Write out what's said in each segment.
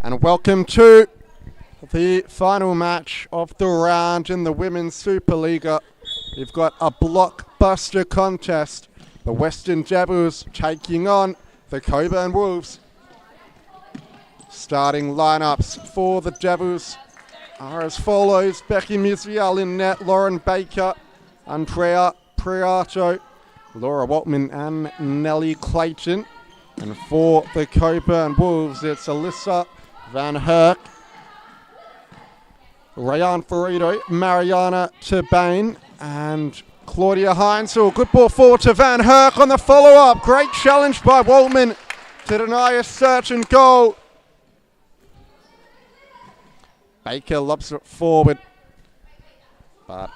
And welcome to the final match of the round in the Women's Supa-Liga. We've got a blockbuster contest. The Western Devils taking on the Cockburn Wolves. Starting lineups for the Devils are as follows: Becky Mizial in net, Lauren Baker, Andrea Priato, Laura Waltman and Nellie Clayton. And for the Cockburn Wolves, it's Alyssa Van Herk, Rayan Ferrito, Mariana Turbane, and Claudia Heinzel. Good ball forward to Van Herk on the follow-up. Great challenge by Waltman to deny a certain goal. Baker lobs it forward, but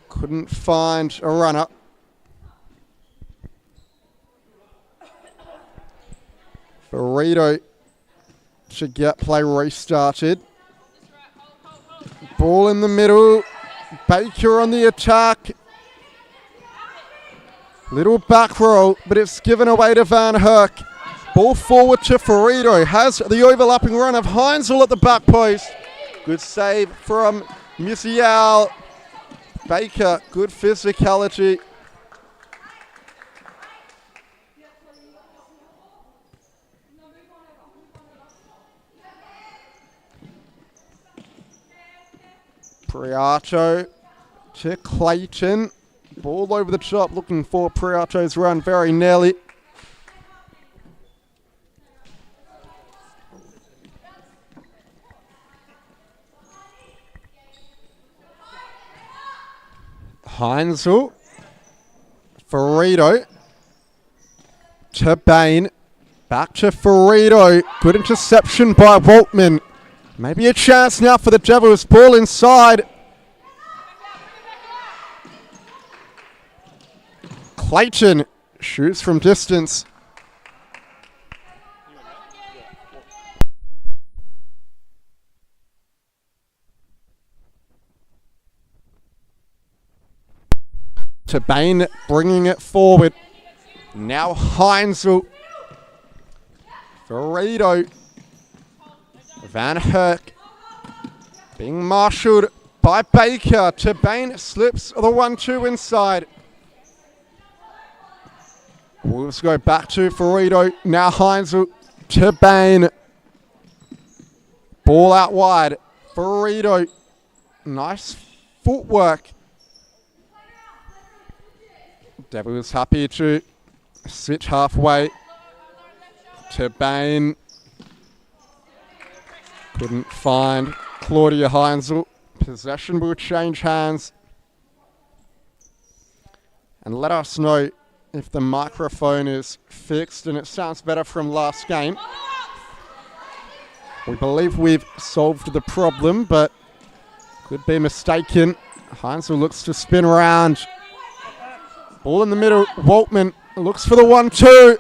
couldn't find a runner. Ferrito to get play restarted. Ball in the middle. Baker on the attack. Little back row, but it's given away to Van Herk. Ball forward to Ferrito. Has the overlapping run of Heinzel at the back post. Good save from Mizial. Baker, good physicality. Priato to Clayton. Ball over the top, looking for Priato's run very nearly. Heinzel. Ferrito. To Bain. Back to Ferrito. Good interception by Waltman. Maybe a chance now for the Devils. Ball inside. Clayton shoots from distance. To Bain bringing it forward. Now Heinzel. Ferrito. Van Herk being marshalled by Baker. To Bain slips the 1-2 inside. Wolves go back to Ferrito. Now Heinzel to Bain. Ball out wide. Ferrito. Nice footwork. Devils happy to switch halfway. To Bain. Couldn't find Claudia Heinzel. Possession will change hands. And let us know if the microphone is fixed and it sounds better from last game. We believe we've solved the problem, but could be mistaken. Heinzel looks to spin around. Ball in the middle. Waltman looks for the 1-2.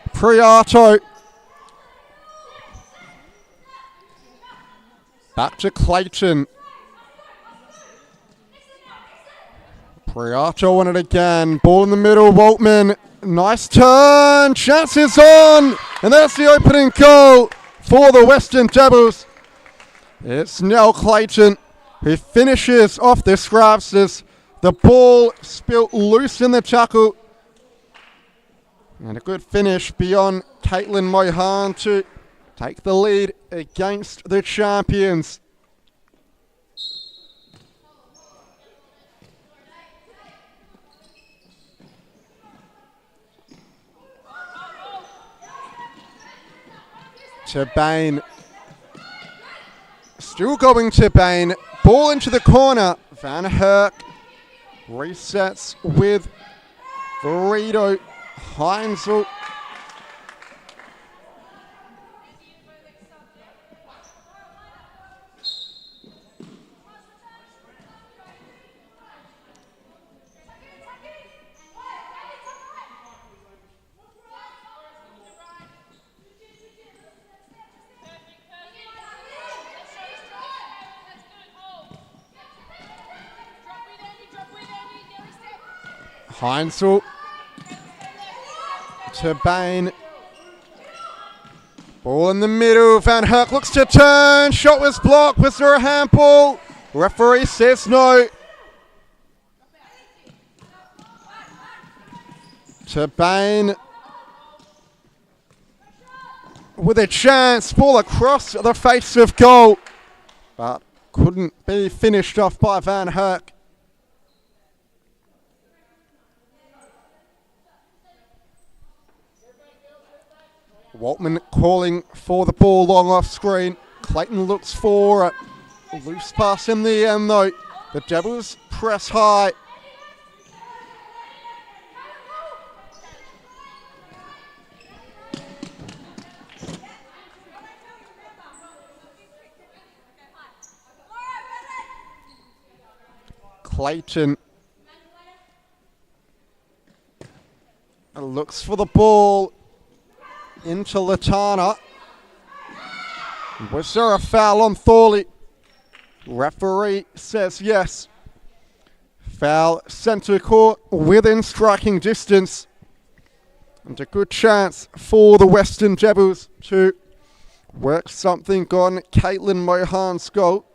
Priato. Back to Clayton. Priato on it again. Ball in the middle. Waltman. Nice turn. Chances on. And that's the opening goal for the Western Devils. It's Nell Clayton who finishes off the Scrapsters. The ball spilt loose in the tackle. And a good finish beyond Caitlin Mohan to take the lead against the champions. To Bain. Still going to Bain. Ball into the corner. Van Herk resets with Ferrito. Heinzel. Heinzel to Bain. Ball in the middle. Van Herk looks to turn. Shot was blocked. Was there a handball? Referee says no. To Bain. With a chance. Ball across the face of goal. But couldn't be finished off by Van Herk. Waltman calling for the ball long off screen. Clayton looks for a loose pass in the end though. The Devils press high. Clayton looks for the ball into Latana. Was there a foul on Thorley? Referee says yes. Foul centre court within striking distance. And a good chance for the Western Devils to work something on Caitlin Mohan's goal.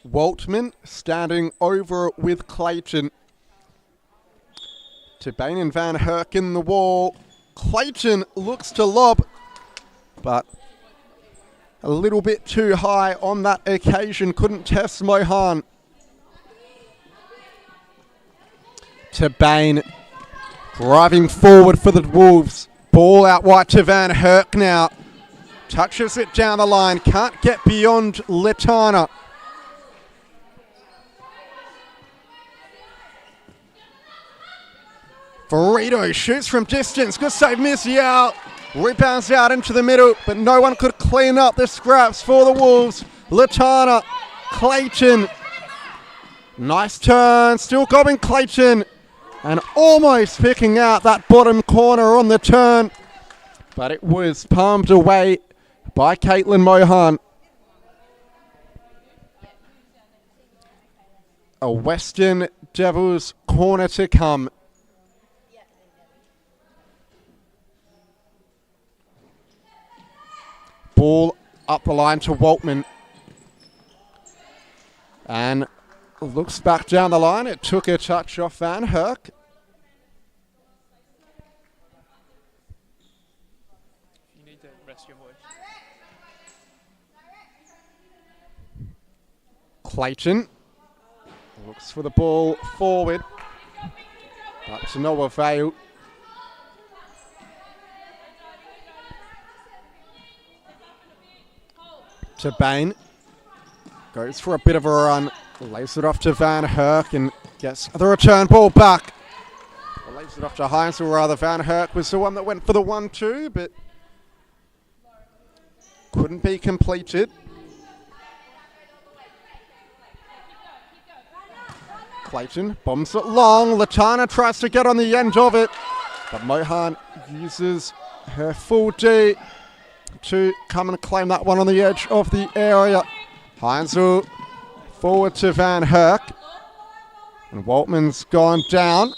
Waltman standing over with Clayton. To Bain and Van Herk in the wall. Clayton looks to lob, but a little bit too high on that occasion. Couldn't test Mohan. To Bain. Driving forward for the Wolves. Ball out wide to Van Herk now. Touches it down the line. Can't get beyond Letana. Burrito shoots from distance. Good save, Missy out. Rebounds out into the middle, but no one could clean up the scraps for the Wolves. Latana, Clayton. Nice turn. Still going Clayton. And almost picking out that bottom corner on the turn. But it was palmed away by Caitlin Mohan. A Western Devils corner to come. Ball up the line to Waltman. And looks back down the line. It took a touch off Van Herk. You need to rest your voice. Clayton looks for the ball forward. But to no avail. To Bain. Goes for a bit of a run. Lays it off to Van Herk and gets the return ball back. Lays it off to Heinz, or rather Van Herk was the one that went for the 1-2, but couldn't be completed. Clayton bombs it long. Latana tries to get on the end of it, but Mohan uses her full D to come and claim that one on the edge of the area. Heinzel forward to Van Herk. And Waltman's gone down.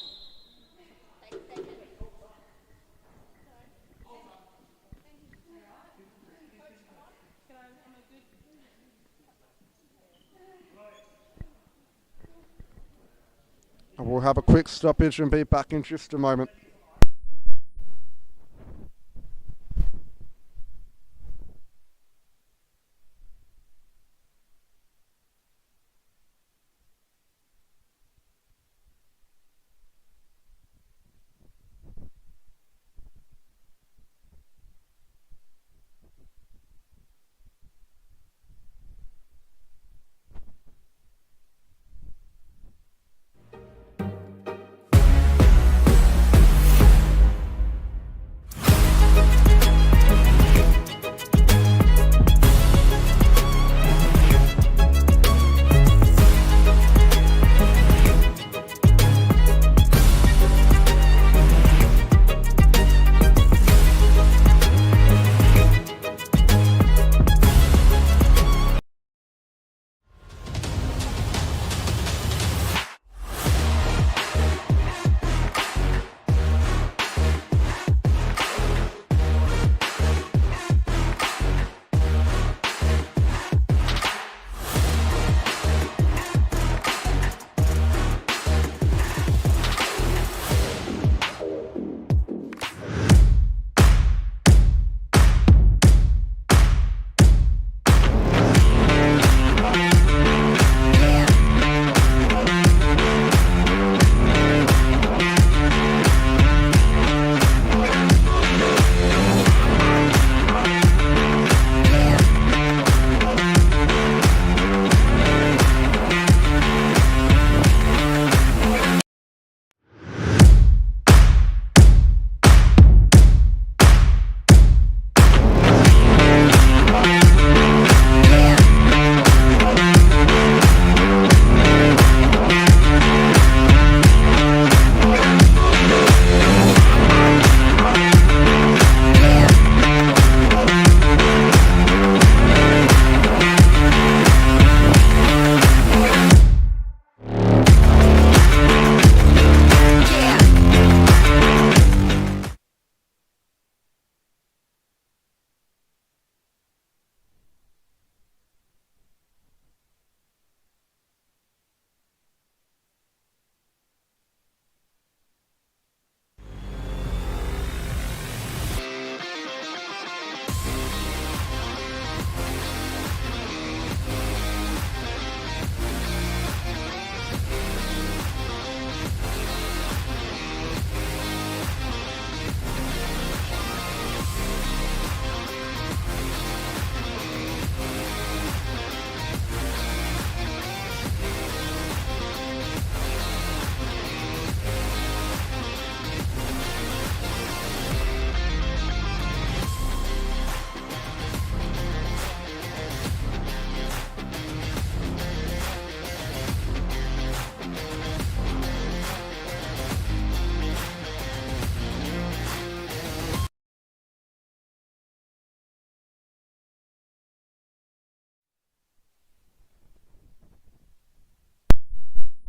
And we'll have a quick stoppage and be back in just a moment.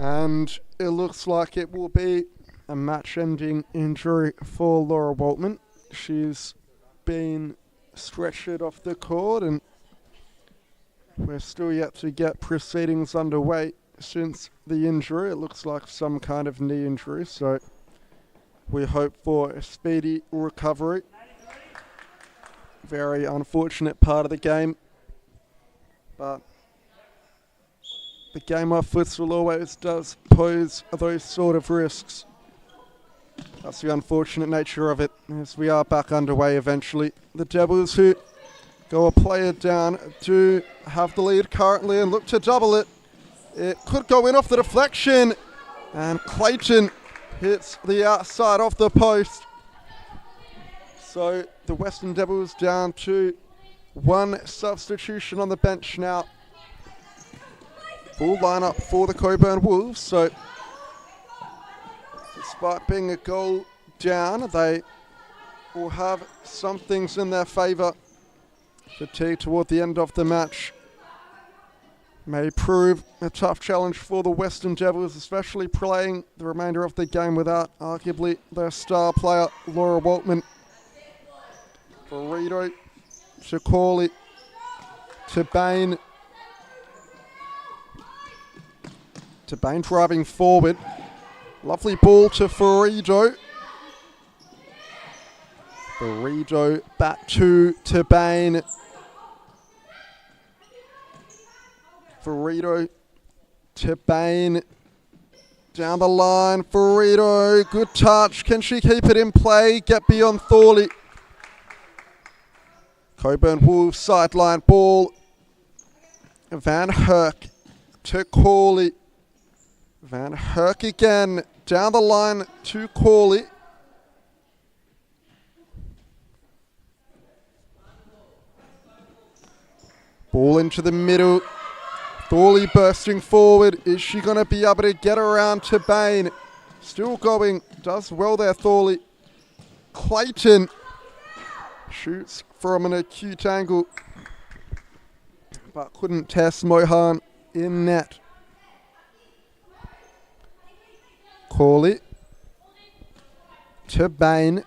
And it looks like it will be a match-ending injury for Laura Waltman. She's been stretchered off the court, and we're still yet to get proceedings underway since the injury. It looks like some kind of knee injury, so we hope for a speedy recovery. Very unfortunate part of the game, but the game of futsal always does pose those sort of risks. That's the unfortunate nature of it, as we are back underway eventually. The Devils, who go a player down, do have the lead currently and look to double it. It could go in off the deflection, and Clayton hits the outside off the post. So the Western Devils down to one substitution on the bench now. Full lineup for the Cockburn Wolves, so despite being a goal down, they will have some things in their favour. Fatigue toward the end of the match may prove a tough challenge for the Western Devils, especially playing the remainder of the game without arguably their star player, Laura Waltman. Burrito to Corley to Bain. To Bain driving forward. Lovely ball to Ferrido. Ferrido back to Bain. Ferrido to Bain. Down the line, Ferrido. Good touch. Can she keep it in play? Get beyond Thorley. Cockburn Wolves sideline ball. Van Herk to Corley. Van Herk again. Down the line to Corley. Ball into the middle. Thorley bursting forward. Is she going to be able to get around to Bain? Still going. Does well there, Thorley. Clayton shoots from an acute angle, but couldn't test Mohan in net. Corley to Bain.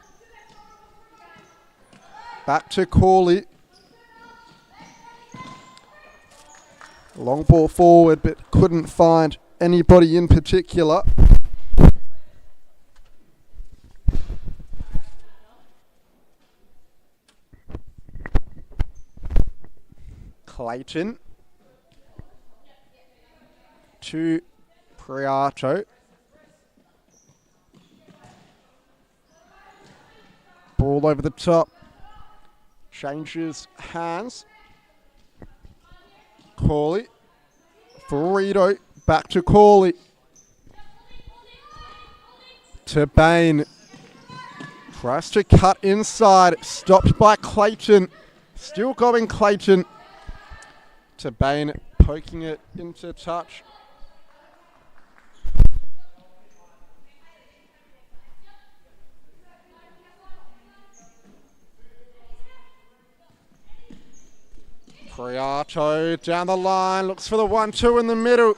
Back to Corley. Long ball forward, but couldn't find anybody in particular. Clayton to Priato. Ball over the top. Changes hands. Corley. Ferrido. Back to Corley. To Bain. Tries to cut inside. Stopped by Clayton. Still going Clayton. To Bain. Poking it into touch. Priato down the line, looks for the 1-2 in the middle.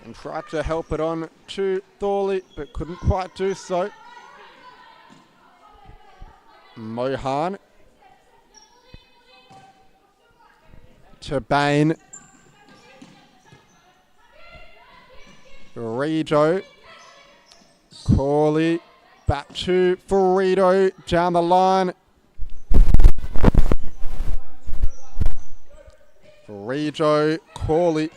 And tried to help it on to Thorley, but couldn't quite do so. Mohan. To Bain. Ferrido. Corley. Back to Ferrido. Down the line. Ferrido. Corley.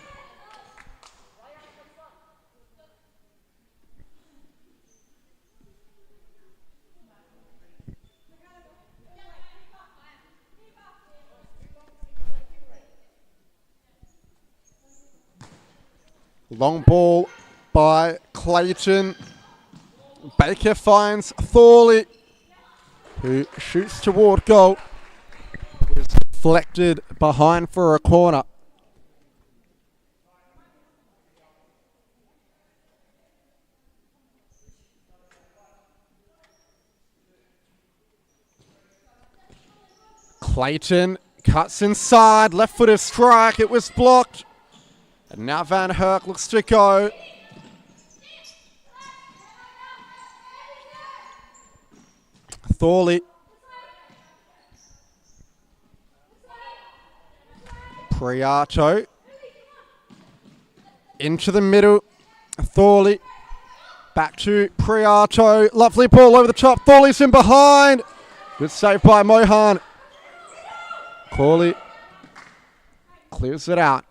Long ball by Clayton. Baker finds Thorley, who shoots toward goal. Is deflected behind for a corner. Clayton cuts inside, left-footed strike. It was blocked. And now Van Herk looks to go. Thorley. Priato. Into the middle. Thorley. Back to Priato. Lovely ball over the top. Thorley's in behind. Good save by Mohan. Corley clears it out.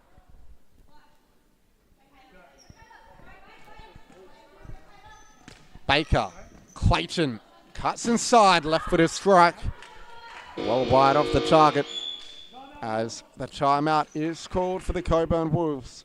Baker. Clayton. Cuts inside. Left-footed strike. Well wide off the target as the timeout is called for the Cockburn Wolves.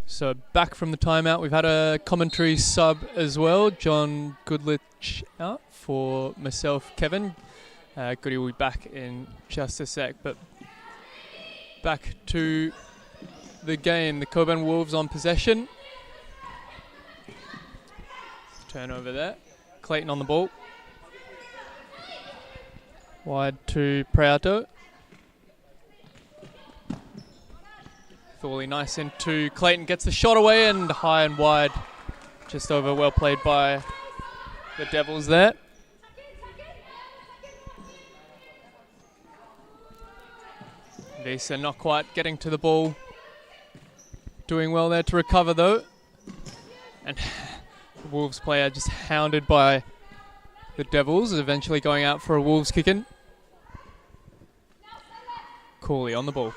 So back from the timeout, we've had a commentary sub as well. John Goodlich out for myself, Kevin. Goody will be back in just a sec. But back to the game. The Cockburn Wolves on possession. Turnover there. Clayton on the ball. Wide to Prauto. Thorley nice into Clayton, gets the shot away and high and wide. Just over, well played by the Devils there. Visa not quite getting to the ball. Doing well there to recover though. And the Wolves player just hounded by the Devils, eventually going out for a Wolves kick-in. Cooley on the ball.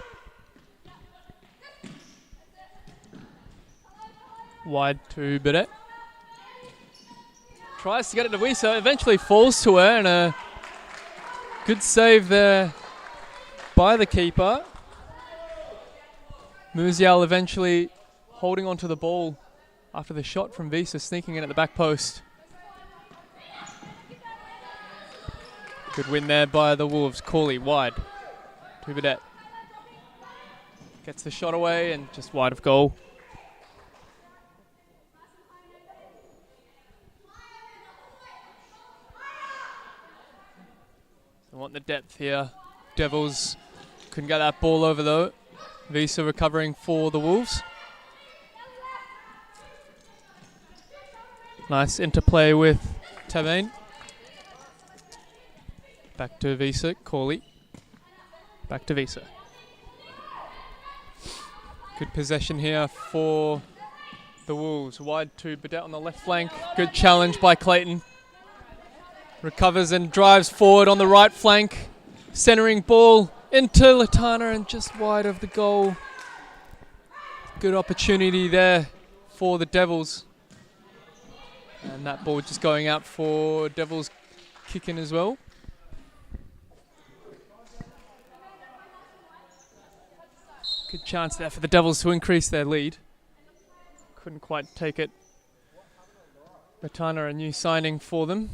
Wide to Bidet. Tries to get it to Wisa, eventually falls to her, and a good save there by the keeper. Musial eventually holding onto the ball after the shot from Visa sneaking in at the back post. Good win there by the Wolves. Corley wide to Bidet. Gets the shot away and just wide of goal. Want the depth here. Devils couldn't get that ball over though. Visa recovering for the Wolves. Nice interplay with Tavain. Back to Visa. Corley. Back to Visa. Good possession here for the Wolves. Wide to Bidet on the left flank. Good challenge by Clayton. Recovers and drives forward on the right flank. Centering ball into Latana and just wide of the goal. Good opportunity there for the Devils. And that ball just going out for Devils kicking as well. Good chance there for the Devils to increase their lead. Couldn't quite take it. Latana, a new signing for them.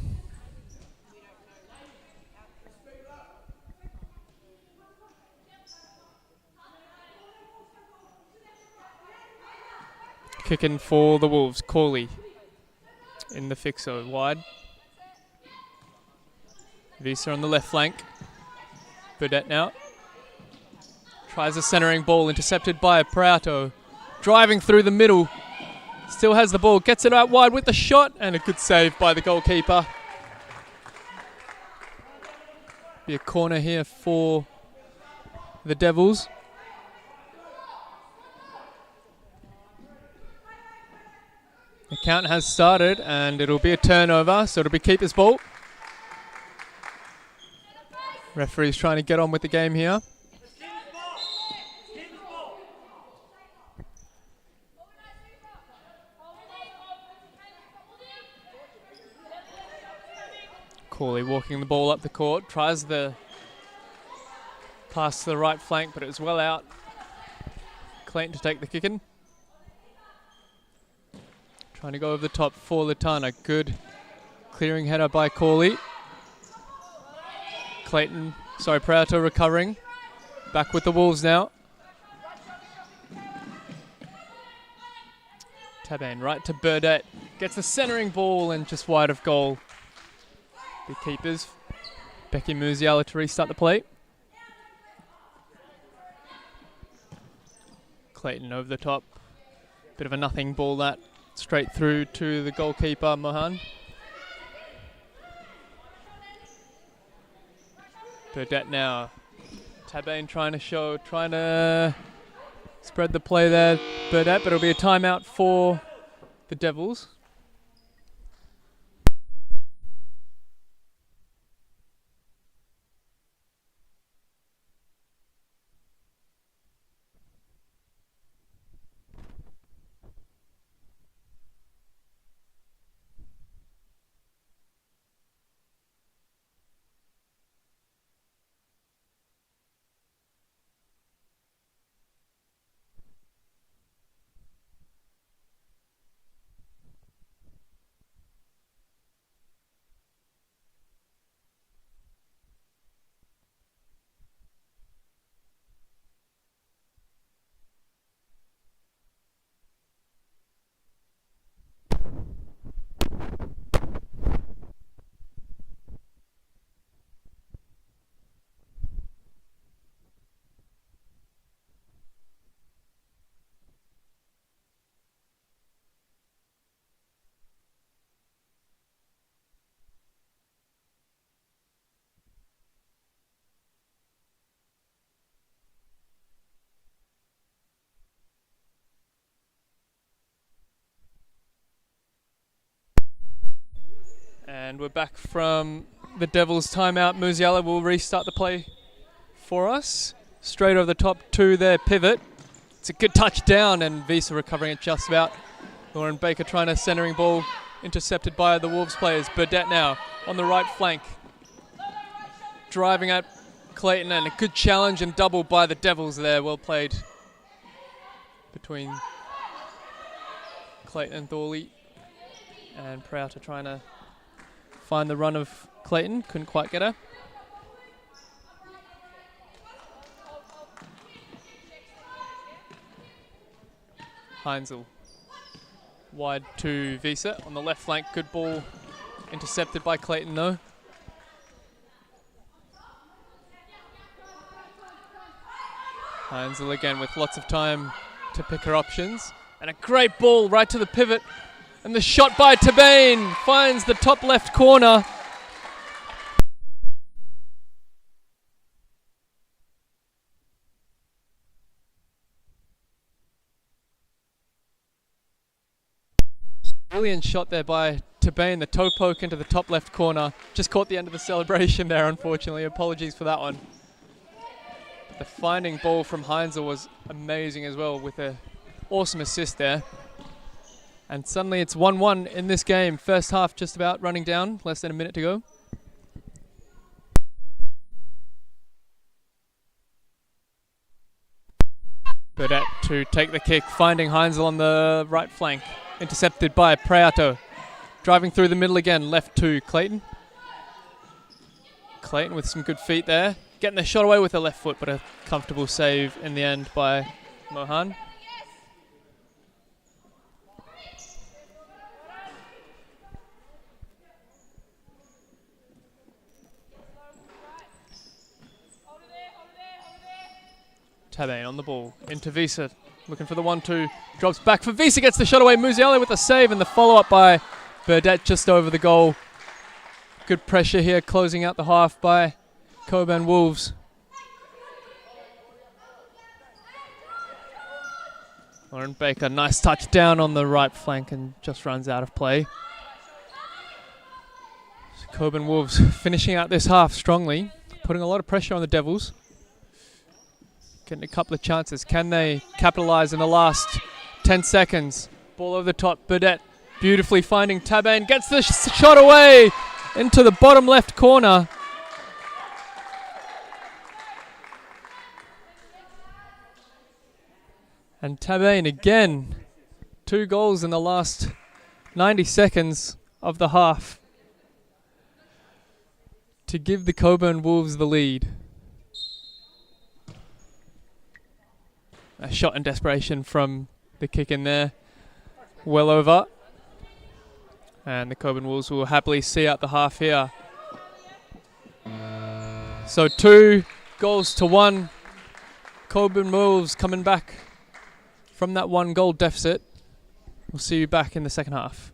Kicking for the Wolves. Corley in the fixo, wide. Visa on the left flank. Burdett now. Tries a centering ball, intercepted by Prato. Driving through the middle. Still has the ball, gets it out wide with the shot, and a good save by the goalkeeper. Be a corner here for the Devils. The count has started, and it'll be a turnover, so it'll be keeper's ball. Referee's trying to get on with the game here. Corley walking the ball up the court, tries the pass to the right flank, but it was well out. Clayton to take the kick in. Trying to go over the top for Latana. Good clearing header by Corley. Prato recovering. Back with the Wolves now. Tabane right to Burdett. Gets the centering ball and just wide of goal. The keepers. Becky Musiala to restart the play. Clayton over the top. Bit of a nothing ball that. Straight through to the goalkeeper, Mohan. Burdett now. Tabane trying to spread the play there, Burdett, but it'll be a timeout for the Devils. And we're back from the Devils' timeout. Musiala will restart the play for us. Straight over the top to their pivot. It's a good touch down, and Visa recovering it just about. Lauren Baker trying a centering ball, intercepted by the Wolves players. Burdett now on the right flank. Driving at Clayton, and a good challenge and double by the Devils there. Well played between Clayton and Thorley. And Prouter trying to find the run of Clayton, couldn't quite get her. Heinzel wide to Visa on the left flank, good ball intercepted by Clayton though. Heinzel again with lots of time to pick her options, and a great ball right to the pivot. And the shot by Tabane finds the top left corner. Brilliant shot there by Tabane, the toe poke into the top left corner. Just caught the end of the celebration there, unfortunately. Apologies for that one. But the finding ball from Heinzel was amazing as well, with an awesome assist there. And suddenly it's 1-1 in this game. First half just about running down, less than a minute to go. Burdett to take the kick, finding Heinzel on the right flank. Intercepted by Prato. Driving through the middle again, left to Clayton. Clayton with some good feet there. Getting the shot away with the left foot, but a comfortable save in the end by Mohan. Tabane on the ball. Into Visa. Looking for the 1-2. Drops back for Visa. Gets the shot away. Musiale with the save and the follow-up by Burdett just over the goal. Good pressure here, closing out the half by Cockburn Wolves. Lauren Baker, nice touch down on the right flank and just runs out of play. So Cockburn Wolves finishing out this half strongly, putting a lot of pressure on the Devils. Getting a couple of chances. Can they capitalise in the last 10 seconds? Ball over the top. Burdett beautifully finding Tabane. Gets the shot away into the bottom left corner. And Tabane again. 2 goals in the last 90 seconds of the half to give the Cockburn Wolves the lead. A shot in desperation from the kick in there. Well over. And the Cockburn Wolves will happily see out the half here. So 2-1. Cockburn Wolves coming back from that 1-goal deficit. We'll see you back in the second half.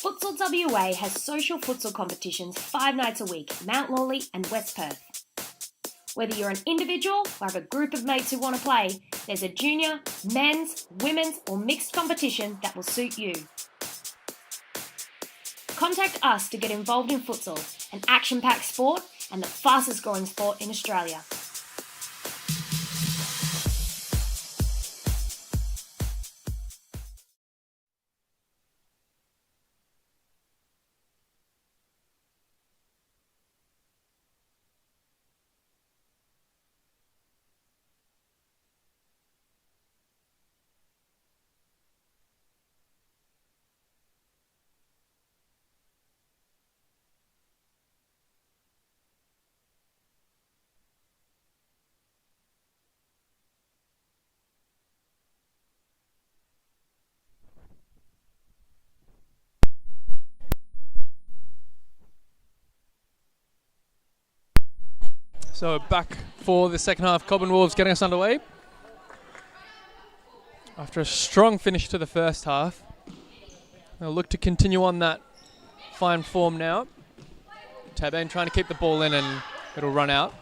Futsal WA has social futsal competitions 5 nights a week at Mount Lawley and West Perth. Whether you're an individual or have a group of mates who want to play, there's a junior, men's, women's or mixed competition that will suit you. Contact us to get involved in futsal, an action-packed sport and the fastest growing sport in Australia. So back for the second half. Cockburn Wolves getting us underway. After a strong finish to the first half. They'll look to continue on that fine form now. Tabane trying to keep the ball in and it'll run out.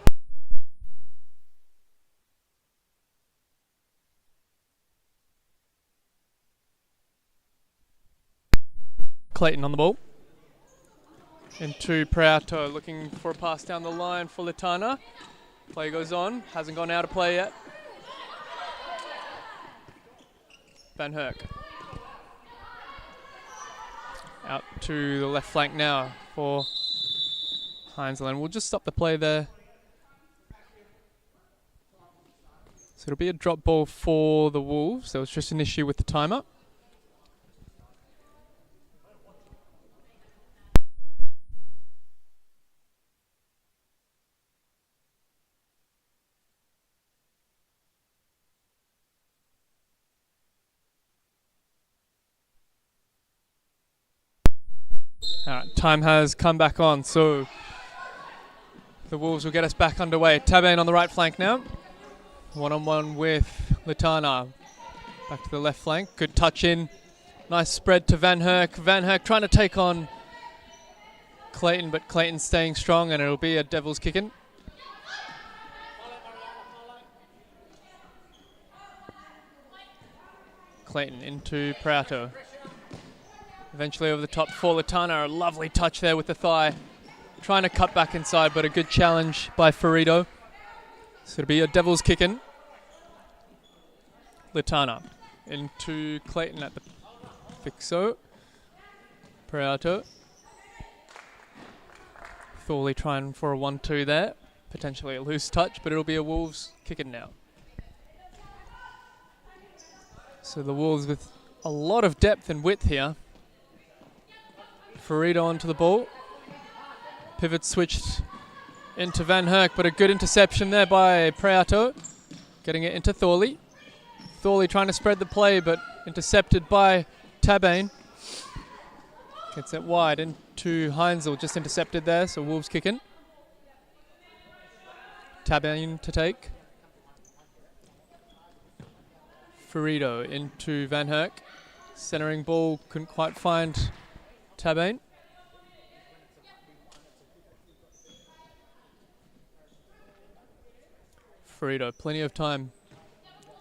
Clayton on the ball. Into Prauto, looking for a pass down the line for Latana. Play goes on, hasn't gone out of play yet. Van Herk. Out to the left flank now for Heinzland. We'll just stop the play there. So it'll be a drop ball for the Wolves. There was just an issue with the timer. Time has come back on, so the Wolves will get us back underway. Tabane on the right flank now. One-on-one with Litana. Back to the left flank. Good touch in. Nice spread to Van Herk. Van Herk trying to take on Clayton, but Clayton staying strong, and it'll be a Devils kick-in. Clayton into Prato. Eventually over the top for Litana. A lovely touch there with the thigh. Trying to cut back inside, but a good challenge by Ferrito. So it'll be a Devils kick-in. Litana into Clayton at the fixo. Prato. Thorley trying for a 1-2 there. Potentially a loose touch, but it'll be a Wolves kick-in now. So the Wolves with a lot of depth and width here. Ferrito onto the ball. Pivot switched into Van Herk, but a good interception there by Prato. Getting it into Thorley. Thorley trying to spread the play, but intercepted by Tabane. Gets it wide into Heinzel, just intercepted there, so Wolves kick in. Tabane to take. Ferrito into Van Herk. Centering ball, couldn't quite find Tabane. Ferrito, plenty of time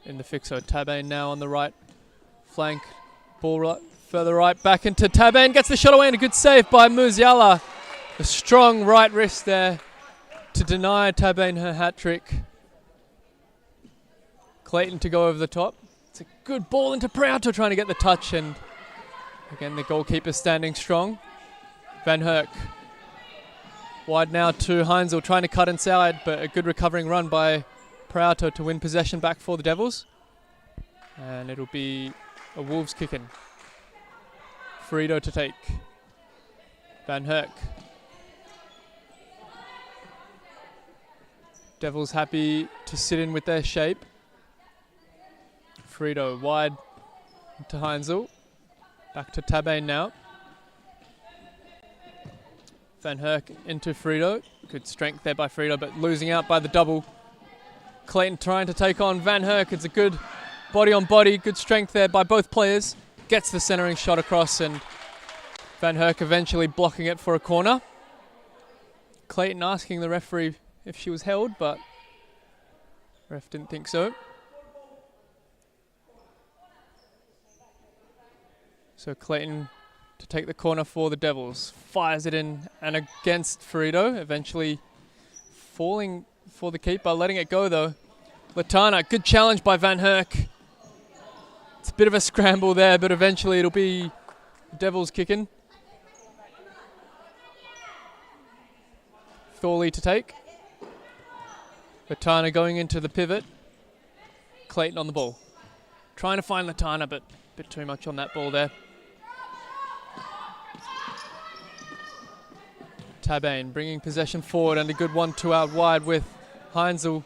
in the fixo. Tabane now on the right flank. Ball right, further right, back into Tabane. Gets the shot away and a good save by Musiala. A strong right wrist there to deny Tabane her hat-trick. Clayton to go over the top. It's a good ball into Prato trying to get the touch, and again the goalkeeper standing strong. Van Herk. Wide now to Heinzel trying to cut inside, but a good recovering run by Prato to win possession back for the Devils. And it'll be a Wolves kick-in. Ferrito to take. Van Herk. Devils happy to sit in with their shape. Ferrito wide to Heinzel. Back to Tabane now. Van Herk into Ferrito. Good strength there by Ferrito, but losing out by the double. Clayton trying to take on Van Herk. It's a good body on body. Good strength there by both players. Gets the centering shot across, and Van Herk eventually blocking it for a corner. Clayton asking the referee if she was held, but ref didn't think so. So Clayton to take the corner for the Devils. Fires it in and against Ferrito. Eventually falling for the keeper, letting it go though. Litana, good challenge by Van Herk. It's a bit of a scramble there, but eventually it'll be Devils kicking. Thorley to take. Litana going into the pivot. Clayton on the ball. Trying to find Litana, but a bit too much on that ball there. Tabane bringing possession forward and a good 1-2 out wide with Heinzel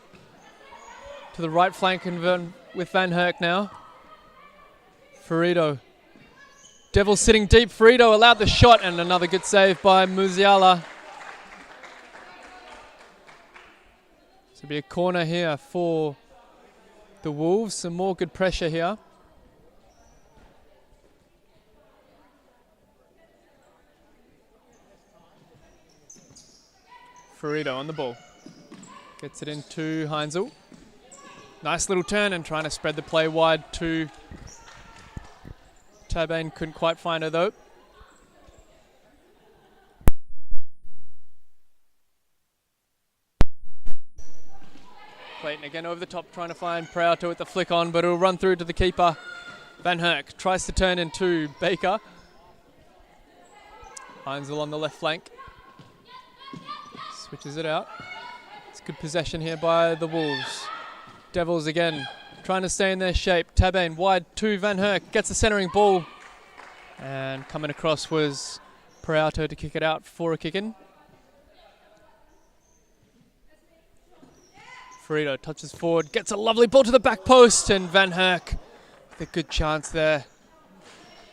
to the right flank and with Van Herk now. Ferrito. Devils sitting deep. Ferrito allowed the shot and another good save by Musiala. So it'll be a corner here for the Wolves. Some more good pressure here. Ferrito on the ball. Gets it into Heinzel. Nice little turn and trying to spread the play wide to Tabane. Couldn't quite find her though. Clayton again over the top trying to find Prato with the flick on, but it'll run through to the keeper. Van Herk tries to turn into Baker. Heinzel on the left flank. Switches it out. It's good possession here by the Wolves. Devils again trying to stay in their shape. Tabane wide to Van Herk. Gets the centering ball. And coming across was Prato to kick it out for a kick-in. Ferrito touches forward. Gets a lovely ball to the back post. And Van Herk with a good chance there.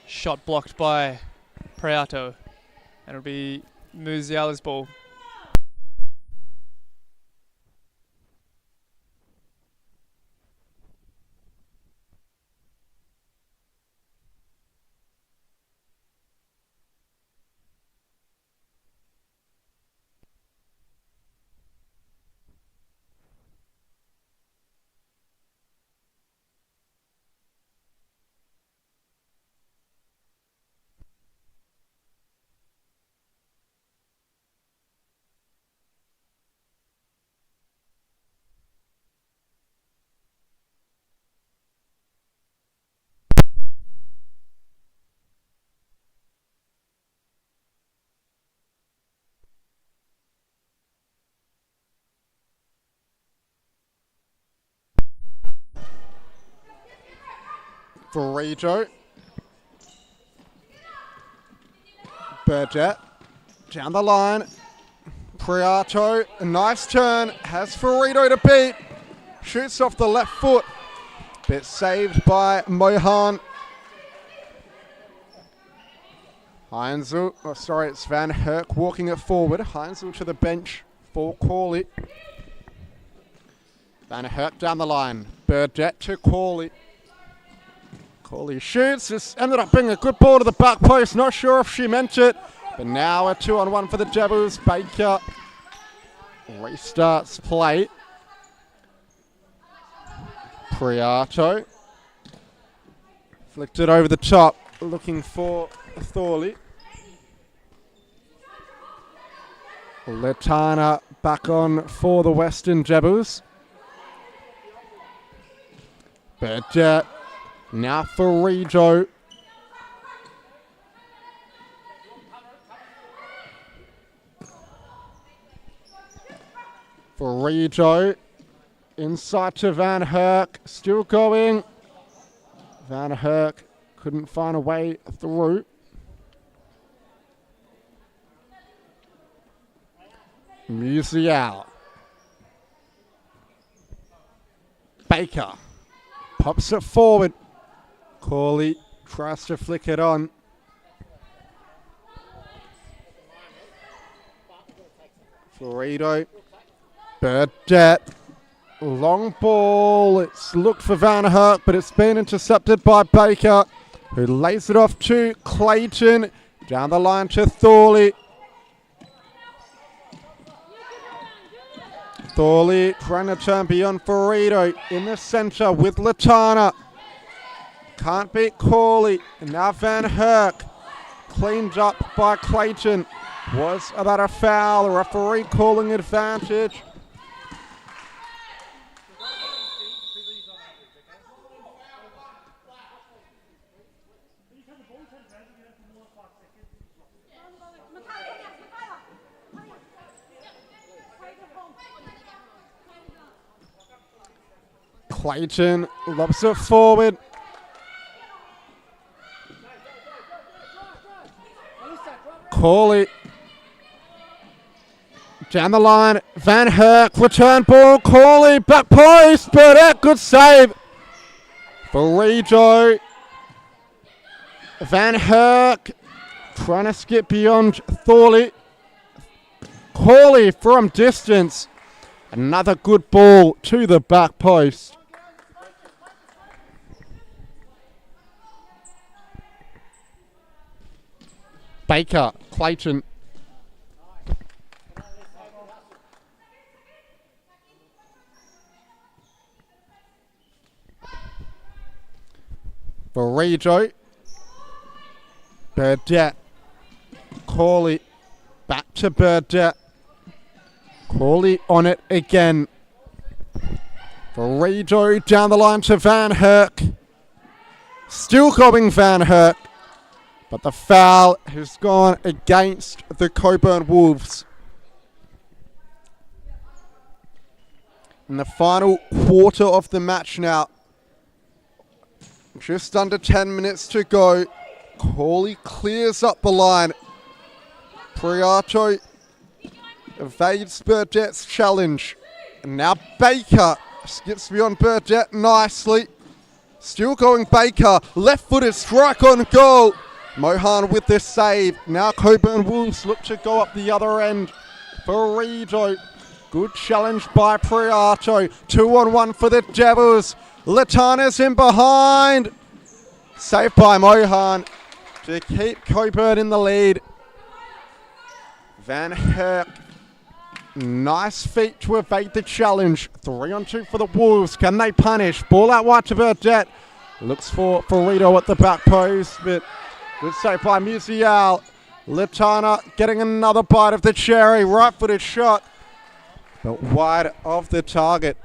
Shot blocked by Prato. And it'll be Musiala's ball. Burrito. Burdett. Down the line. Priato. A nice turn. Has Burrito to beat. Shoots off the left foot. Bit saved by Mohan. Heinzel. Oh, sorry, it's Van Herk walking it forward. Heinzel to the bench for Corley. Van Herk down the line. Burdett to Corley. Corley shoots. This ended up being a good ball to the back post. Not sure if she meant it. But now a 2-on-1 for the Devils. Baker restarts play. Priato. Flicked it over the top. Looking for Thorley. Letana back on for the Western Devils. Burdett. Now for Rijo. For Rijo. Inside to Van Herk. Still going. Van Herk couldn't find a way through. Musial. Baker. Pops it forward. Corley tries to flick it on. Florido. Burdett. Long ball. It's looked for Van Herk, but it's been intercepted by Baker, who lays it off to Clayton. Down the line to Thorley. Thorley trying to turn beyond Florido. In the centre with Letana. Can't beat Corley. And now Van Herk. Cleaned up by Clayton. Was about a foul. The referee calling advantage. Clayton lobs it forward. Corley. Down the line. Van Herk. Return ball. Corley. Back post. Burdett. Good save. Burrito. Van Herk. Trying to skip beyond Thorley. Corley from distance. Another good ball to the back post. Baker, Clayton. Burrito. Burdett. Corley. Back to Burdett. Corley on it again. Burrito down the line to Van Herk. Still going Van Herk. But the foul has gone against the Cockburn Wolves. In the final quarter of the match now. Just under 10 minutes to go. Corley clears up the line. Priato evades Burdett's challenge. And now Baker skips beyond Burdett nicely. Still going Baker. Left-footed strike on goal. Mohan with this save. Now Cockburn Wolves look to go up the other end. Burrito. Good challenge by Priato. 2-on-1 for the Devils. Latana's in behind. Saved by Mohan to keep Cockburn in the lead. Van Herk. Nice feat to evade the challenge. 3-on-2 for the Wolves. Can they punish? Ball out wide to Burdett. Looks for Burrito at the back post, but good save by Musial. Latana getting another bite of the cherry. Right-footed shot, but wide of the target.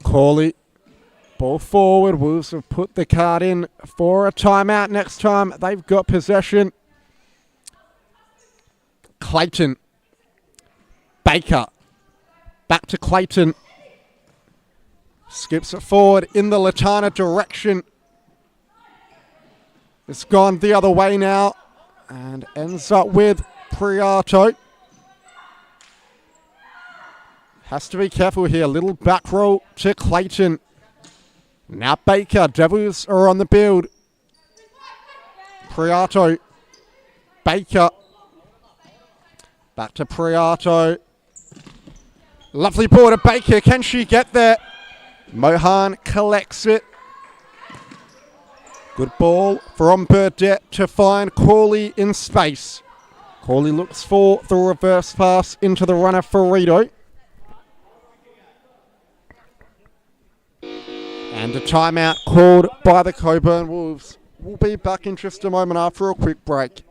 Corley, ball forward. Wolves have put the card in for a timeout next time they've got possession. Clayton. Baker. Back to Clayton. Skips it forward in the Latana direction. It's gone the other way now and ends up with Priato. Has to be careful here. Little back roll to Clayton. Now Baker. Devils are on the build. Priato. Baker. Back to Priato. Lovely ball to Baker. Can she get there? Mohan collects it. Good ball from Burdett to find Corley in space. Corley looks for the reverse pass into the runner for Rito. And a timeout called by the Cockburn Wolves. We'll be back in just a moment after a quick break.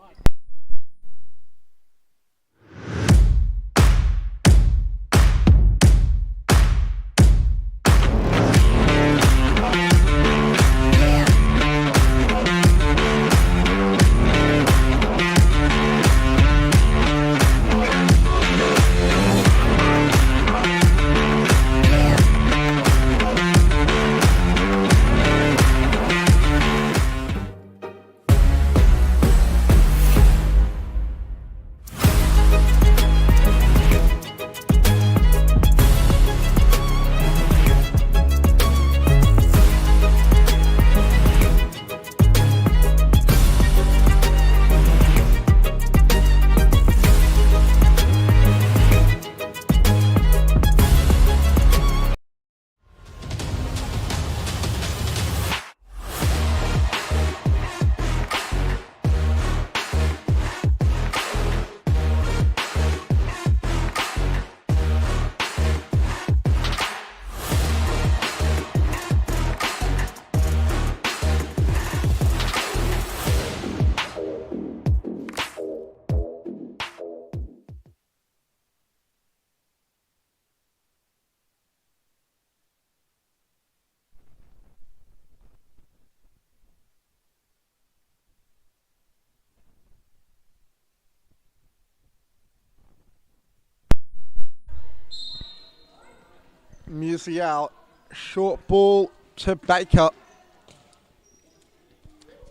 Musial, short ball to Baker.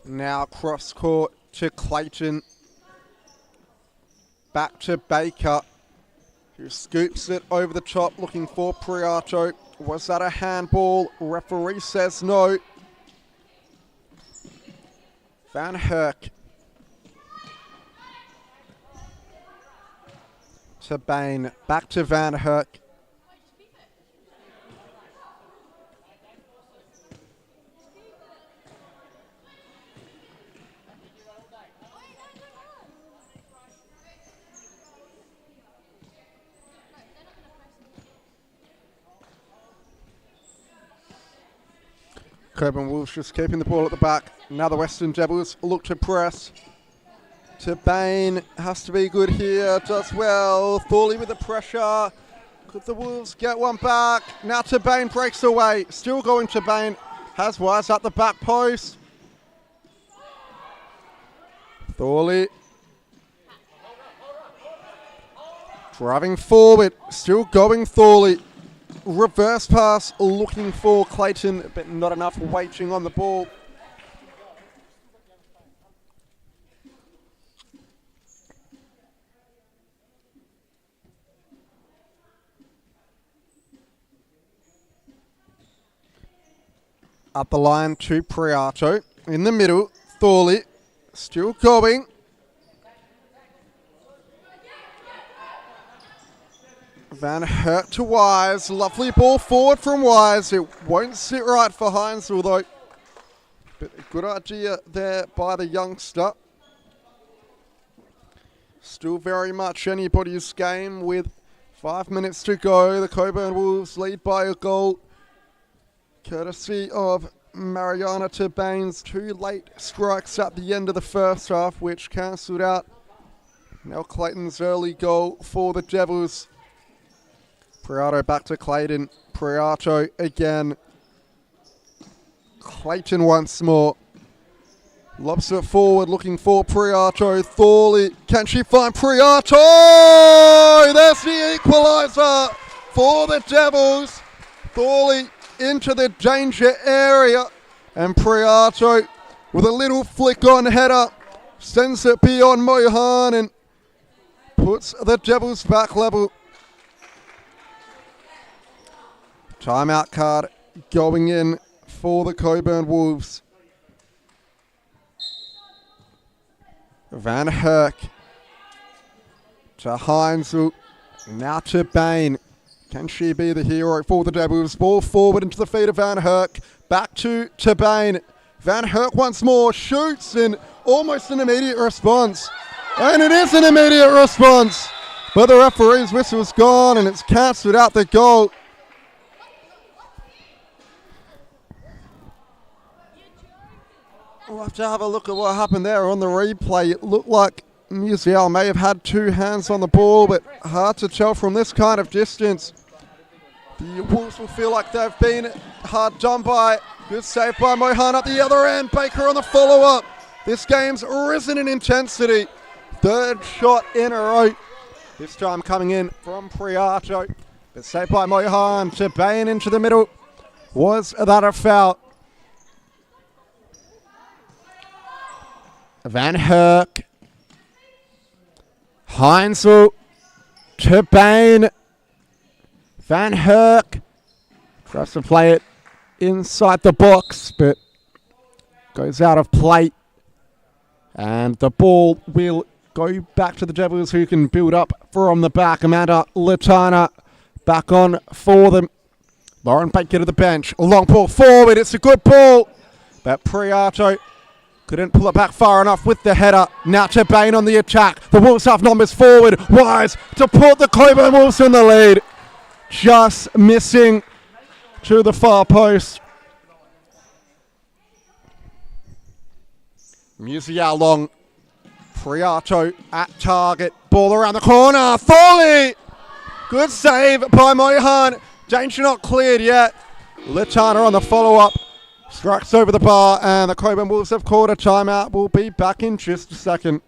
Now cross court to Clayton. Back to Baker, who scoops it over the top looking for Priato. Was that a handball? Referee says no. Van Herk. To Bain, back to Van Herk. Cockburn Wolves just keeping the ball at the back. Now the Western Devils look to press. To Bain, has to be good here, does well. Thorley with the pressure. Could the Wolves get one back? Now to Bain, breaks away. Still going to Bain. Has Wise at the back post. Thorley. Driving forward, still going Thorley. Reverse pass looking for Clayton, but not enough waiting on the ball. Up the line to Priato. In the middle, Thorley still going. Van Herk to Wise. Lovely ball forward from Wise. It won't sit right for Heinzel though. But a good idea there by the youngster. Still very much anybody's game with 5 minutes to go. The Cockburn Wolves lead by a goal, courtesy of Mariana Turbane's 2 late strikes at the end of the first half, which cancelled out Nell Clayton's early goal for the Devils. Priato back to Clayton. Priato again. Clayton once more. Lobs it forward, looking for Priato. Thorley, can she find Priato? There's the equaliser for the Devils. Thorley into the danger area. And Priato, with a little flick on header, sends it beyond Mohan and puts the Devils back level. Timeout card going in for the Cockburn Wolves. Van Herk to Heinzel, now to Bain. Can she be the hero for the Devils? Ball forward into the feet of Van Herk. Back to Bain. Van Herk once more shoots and almost an immediate response. And it is an immediate response. But the referee's whistle's gone and it's cancelled out the goal. We'll have to have a look at what happened there on the replay. It looked like Musial may have had 2 hands on the ball, but hard to tell from this kind of distance. The Wolves will feel like they've been hard done by. Good save by Mohan up the other end. Baker on the follow-up. This game's risen in intensity. 3rd shot in a row. This time coming in from Priato. But saved by Mohan to Bain into the middle. Was that a foul? Van Herk. Heinzel to Bain. Van Herk tries to play it inside the box, but goes out of play. And the ball will go back to the Devils, who can build up from the back. Amanda Latana back on for them. Lauren Baker to the bench. A long ball forward. It's a good ball. But Priato couldn't pull it back far enough with the header. Now to Bain on the attack. The Wolves have numbers forward. Wise to put the Cockburn Wolves in the lead. Just missing to the far post. Musial long. Priato at target. Ball around the corner. Thorley! Good save by Mohan. Danger not cleared yet. Latana on the follow-up. Strikes over the bar, and the Cockburn Wolves have called a timeout. We'll be back in just a second.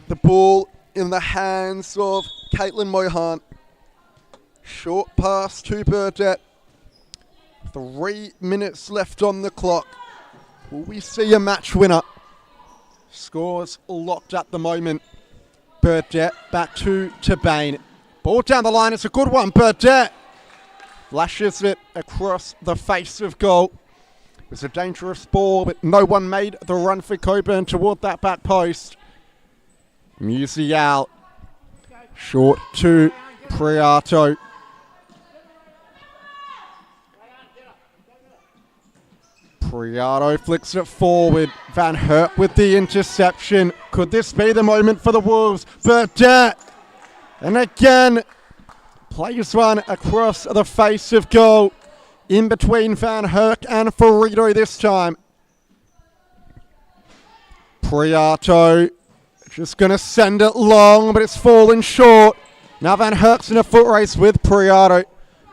The ball in the hands of Caitlin Mohan. Short pass to Burdett. 3 minutes left on the clock. Will we see a match winner? Scores locked at the moment. Burdett back to Bain. Ball down the line. It's a good one. Burdett flashes it across the face of goal. It was a dangerous ball, but no one made the run for Cockburn toward that back post. Musial. Short to Priato. Priato flicks it forward. Van Herp with the interception. Could this be the moment for the Wolves? Burdett. And again, plays one across the face of goal. In between Van Herk and Ferrito this time. Priato just going to send it long, but it's fallen short. Now Van Herk's in a foot race with Priato.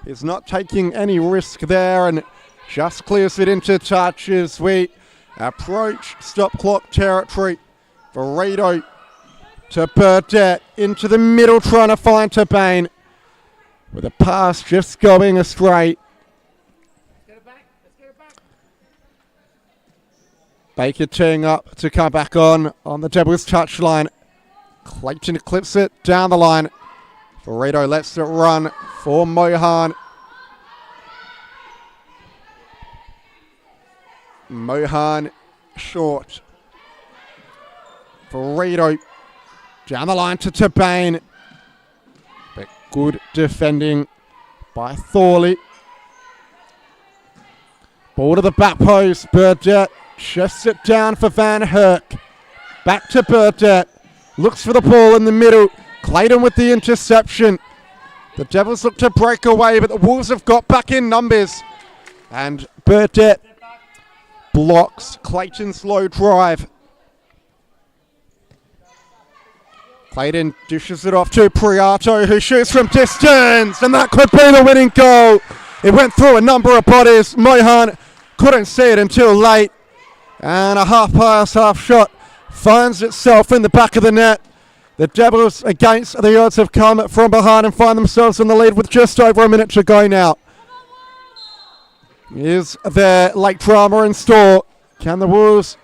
He's not taking any risk there and just clears it into touch as we approach stop clock territory. Ferrito to Burdett into the middle trying to find Tabane. With a pass just going astray. Baker teeing up to come back on the Devils touchline. Clayton clips it down the line. Ferrito lets it run for Mohan. Mohan short. Ferrito down the line to Tabane. But good defending by Thorley. Ball to the back post. Burdett chests it down for Van Herk. Back to Burdett. Looks for the ball in the middle. Clayton with the interception. The Devils look to break away, but the Wolves have got back in numbers. And Burdett blocks Clayton's low drive. Clayton dishes it off to Priato, who shoots from distance, and that could be the winning goal. It went through a number of bodies. Mohan couldn't see it until late. And a half pass, half shot finds itself in the back of the net. The Devils, against the odds, have come from behind and find themselves in the lead with just over a minute to go now. Is there late drama in store? Can the Wolves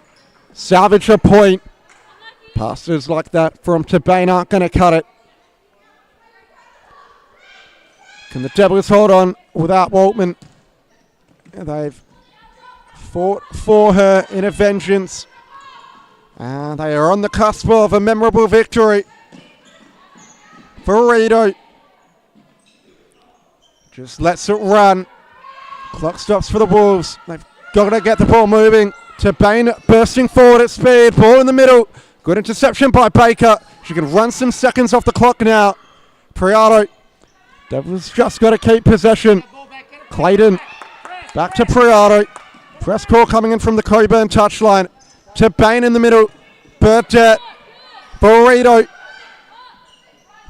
salvage a point? Passes like that from Tabane aren't going to cut it. Can the Devils hold on without Waltman? They've fought for her in a vengeance. And they are on the cusp of a memorable victory. Ferrito just lets it run. Clock stops for the Wolves. They've got to get the ball moving. Tabane bursting forward at speed. Ball in the middle. Good interception by Baker. She can run some seconds off the clock now. Priato. Devils just got to keep possession. Clayton back to Priato. Press call coming in from the Cockburn touchline. Tabane in the middle. Burdett. Ferrito.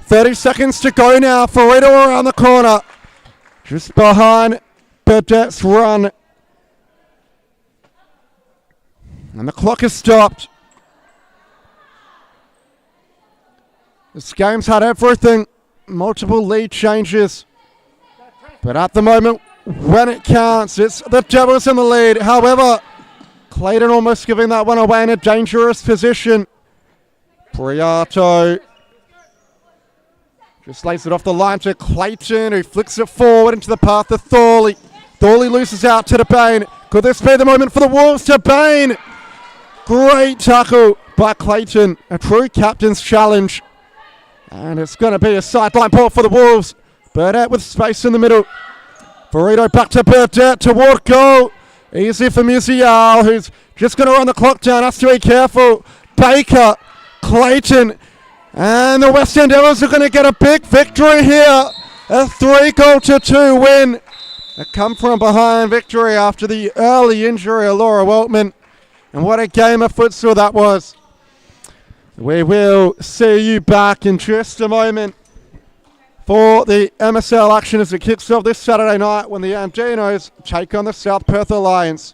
30 seconds to go now. Ferrito around the corner. Just behind Burdett's run. And the clock is stopped. This game's had everything. Multiple lead changes. But at the moment, when it counts, it's the Devils in the lead. However, Clayton almost giving that one away in a dangerous position. Priato just lays it off the line to Clayton, who flicks it forward into the path of Thorley. Thorley loses out to Tabane. Could this be the moment for the Wolves? Tabane! Great tackle by Clayton. A true captain's challenge. And it's going to be a sideline ball for the Wolves. Burdett with space in the middle. Ferrito back to Burdett toward goal. Easy for Musial, who's just going to run the clock down. Has to be careful. Baker, Clayton, and the West End Devils are going to get a big victory here. A 3-2 win. A come from behind victory after the early injury of Laura Waltman. And what a game of futsal that was. We will see you back in just a moment for the MSL action as it kicks off this Saturday night when the Andinos take on the South Perth Alliance.